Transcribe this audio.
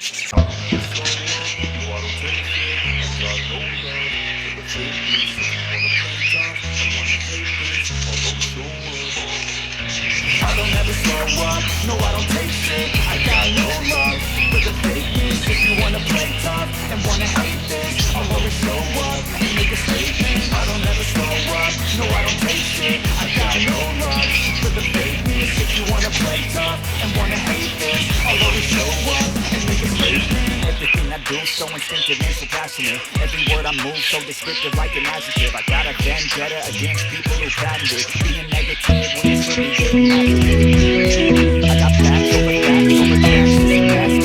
I don't ever slow up, no I don't take shit. I got no love for the fakeness. If you wanna play tough and wanna hate this, I'll always show up and make a statement. I don't ever slow up, no I don't take shit. I got no love for the fakeness. If you wanna play tough and wanna hate this, I'll always show up and make a statement. Everything I do so instinctive and so passionate. Every word I move so descriptive like an adjective. I got a vendetta against people who patent it, being negative when it's really getting after it. I got facts over facts over facts.